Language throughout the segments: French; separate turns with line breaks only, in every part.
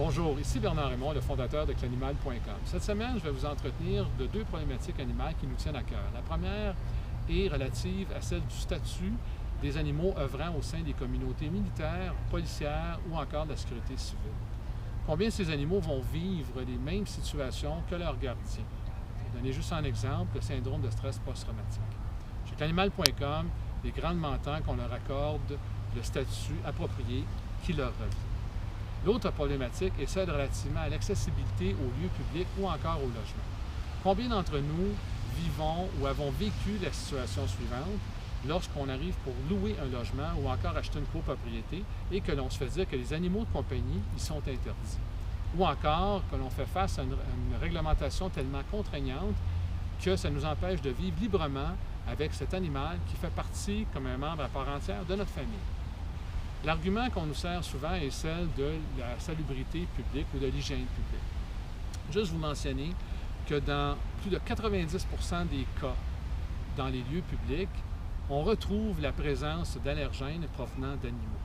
Bonjour, ici Bernard Raymond, le fondateur de Clanimal.com. Cette semaine, je vais vous entretenir de deux problématiques animales qui nous tiennent à cœur. La première est relative à celle du statut des animaux œuvrant au sein des communautés militaires, policières ou encore de la sécurité civile. Combien ces animaux vont vivre les mêmes situations que leurs gardiens? Je vais donner juste un exemple, le syndrome de stress post-traumatique. Chez Clanimal.com, il est grandement temps qu'on leur accorde le statut approprié qui leur revient. L'autre problématique est celle relativement à l'accessibilité aux lieux publics ou encore au logement. Combien d'entre nous vivons ou avons vécu la situation suivante lorsqu'on arrive pour louer un logement ou encore acheter une copropriété et que l'on se fait dire que les animaux de compagnie y sont interdits? Ou encore que l'on fait face à une réglementation tellement contraignante que ça nous empêche de vivre librement avec cet animal qui fait partie comme un membre à part entière de notre famille. L'argument qu'on nous sert souvent est celle de la salubrité publique ou de l'hygiène publique. Juste vous mentionner que dans plus de 90% des cas dans les lieux publics, on retrouve la présence d'allergènes provenant d'animaux.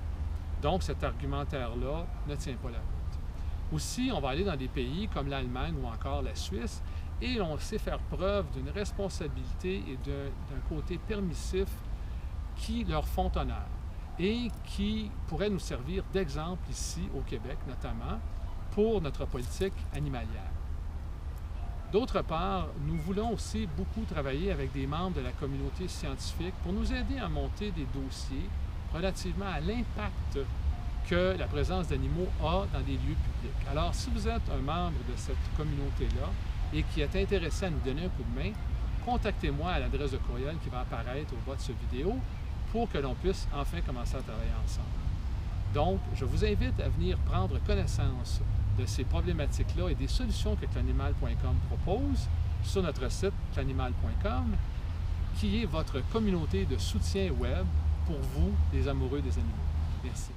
Donc cet argumentaire-là ne tient pas la route. Aussi, on va aller dans des pays comme l'Allemagne ou encore la Suisse et on sait faire preuve d'une responsabilité et d'un côté permissif qui leur font honneur et qui pourrait nous servir d'exemple ici au Québec, notamment pour notre politique animalière. D'autre part, nous voulons aussi beaucoup travailler avec des membres de la communauté scientifique pour nous aider à monter des dossiers relativement à l'impact que la présence d'animaux a dans des lieux publics. Alors, si vous êtes un membre de cette communauté-là et qui est intéressé à nous donner un coup de main, contactez-moi à l'adresse de courriel qui va apparaître au bas de cette vidéo pour que l'on puisse enfin commencer à travailler ensemble. Donc, je vous invite à venir prendre connaissance de ces problématiques-là et des solutions que Clanimal.com propose sur notre site Clanimal.com, qui est votre communauté de soutien web pour vous, les amoureux des animaux. Merci.